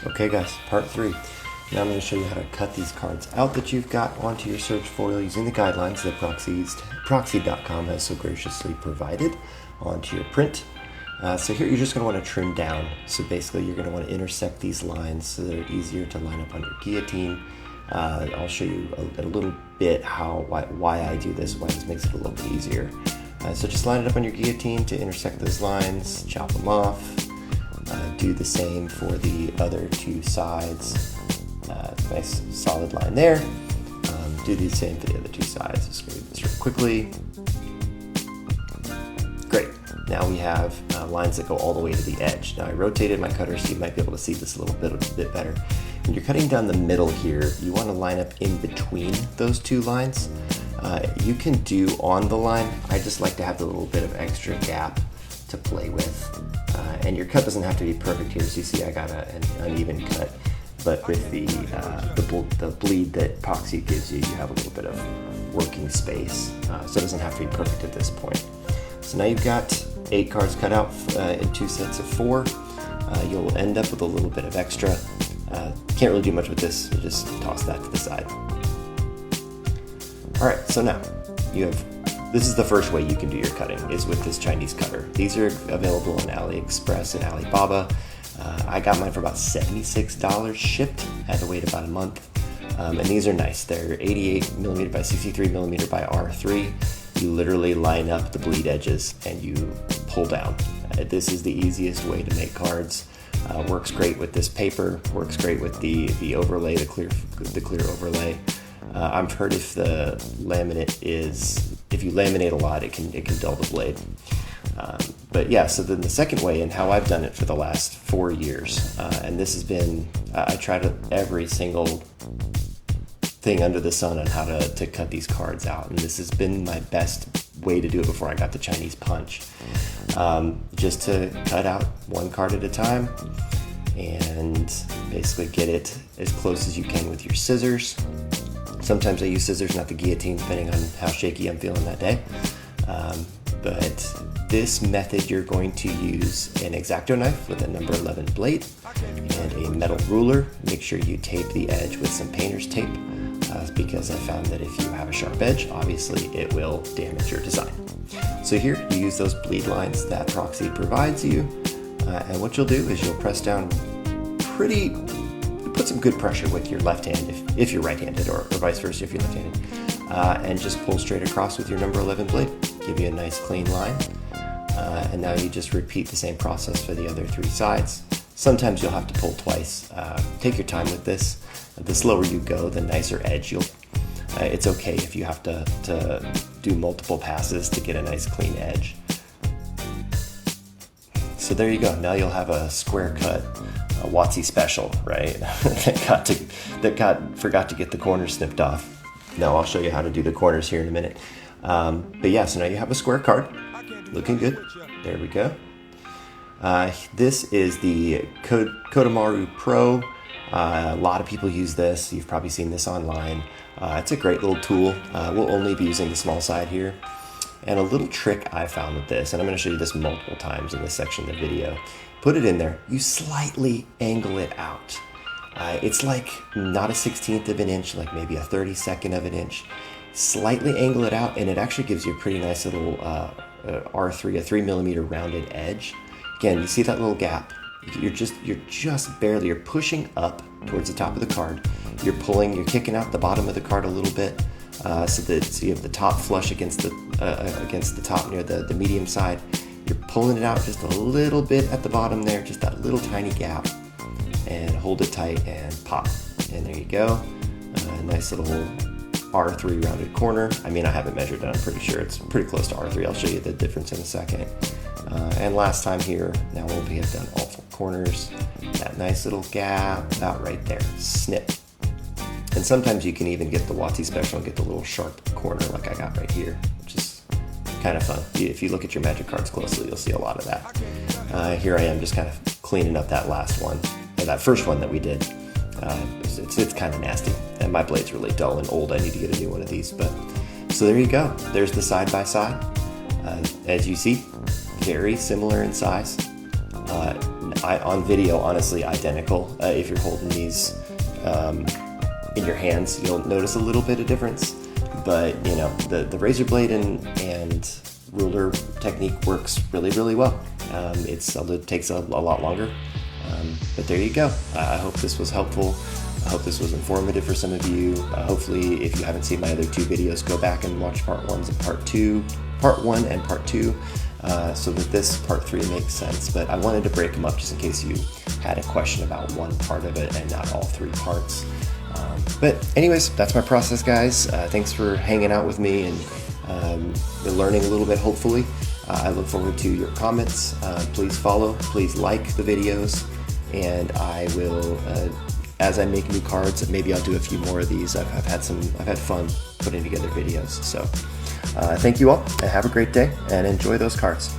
Okay guys, part 3. Now I'm going to show you how to cut these cards out that you've got onto your surge foil using the guidelines that Proxy.com has so graciously provided onto your print. So here you're just going to want to trim down. So basically you're going to want to intersect these lines so they're easier to line up on your guillotine. I'll show you a little bit why I do this, why this makes it a little bit easier. So just line it up on your guillotine to intersect those lines, chop them off. Do the same for the other two sides. Nice solid line there. Do the same for the other two sides. Just going to do this real quickly. Great. Now we have lines that go all the way to the edge. Now I rotated my cutter so you might be able to see this a little bit better. When you're cutting down the middle here, you want to line up in between those two lines. You can do on the line. I just like to have the little bit of extra gap to play with. And your cut doesn't have to be perfect here. So you see I got an uneven cut. But with the bleed that Proxy gives you, you have a little bit of working space. So it doesn't have to be perfect at this point. So now you've got 8 cards cut out in 2 sets of 4. You'll end up with a little bit of extra. Can't really do much with this, you just toss that to the side. Alright, so now this is the first way you can do your cutting, is with this Chinese cutter. These are available on AliExpress and Alibaba. I got mine for about $76 shipped. Had to wait about a month. And these are nice. They're 88mm by 63mm by R3. You literally line up the bleed edges and you pull down. This is the easiest way to make cards. Works great with this paper. Works great with the overlay, the clear overlay. I've heard if you laminate a lot, it can dull the blade. But yeah, so then the second way, and how I've done it for the last 4 years, and this has been, I tried every single thing under the sun on how to cut these cards out, and this has been my best way to do it before I got the Chinese punch. Just to cut out one card at a time, and basically get it as close as you can with your scissors. Sometimes I use scissors, not the guillotine, depending on how shaky I'm feeling that day. But this method, you're going to use an X-Acto knife with a number 11 blade and a metal ruler. Make sure you tape the edge with some painter's tape, because I found that if you have a sharp edge, obviously it will damage your design. So here, you use those bleed lines that Proxy provides you, and what you'll do is you'll press down put some good pressure with your left hand if you're right-handed, or vice versa if you're left-handed, and just pull straight across with your number 11 blade. Give you a nice clean line, and now you just repeat the same process for the other 3 sides. Sometimes you'll have to pull twice. Take your time with this. The slower you go, the nicer edge it's okay if you have to do multiple passes to get a nice clean edge. So there you go. Now you'll have a square cut, a Watsy special, right? that forgot to get the corners snipped off. Now I'll show you how to do the corners here in a minute. But yeah, so now you have a square card, looking good. There we go. This is the Kodamaru Pro. A lot of people use this. You've probably seen this online. It's a great little tool. We'll only be using the small side here. And a little trick I found with this, and I'm going to show you this multiple times in this section of the video. Put it in there. You slightly angle it out. It's like not a 1/16 of an inch, like maybe a 32nd of an inch. Slightly angle it out, and it actually gives you a pretty nice little R3, a 3mm rounded edge. Again, you see that little gap? You're just barely, you're pushing up towards the top of the card. You're kicking out the bottom of the card a little bit, so that you have the top flush against the top near the medium side. You're pulling it out just a little bit at the bottom there, just that little tiny gap, and hold it tight and pop. And there you go. Nice little R3 rounded corner. I mean, I haven't measured it. I'm pretty sure it's pretty close to R3. I'll show you the difference in a second. And last time here, now we'll have done all 4 corners. That nice little gap about right there. Snip. And sometimes you can even get the Watsy special and get the little sharp corner like I got right here, which is kind of fun. If you look at your magic cards closely, you'll see a lot of that. Here I am just kind of cleaning up that last one, or that first one that we did. It's kind of nasty, and my blade's really dull and old. I need to get a new one of these. But so there you go. There's the side by side. As you see, very similar in size. on video, honestly, identical. If you're holding these in your hands, you'll notice a little bit of difference. But you know, the razor blade and ruler technique works really, really well. It takes a lot longer, but there you go. I hope this was helpful. I hope this was informative for some of you. Hopefully, if you haven't seen my other 2 videos, go back and watch part 1 and part 2, so that this part 3 makes sense. But I wanted to break them up just in case you had a question about one part of it and not all 3 parts. But anyways, that's my process, guys. Thanks for hanging out with me and learning a little bit, hopefully. I look forward to your comments. Please follow, please like the videos, and I will, as I make new cards, maybe I'll do a few more of these. I've had fun putting together videos. So thank you all, and have a great day, and enjoy those cards.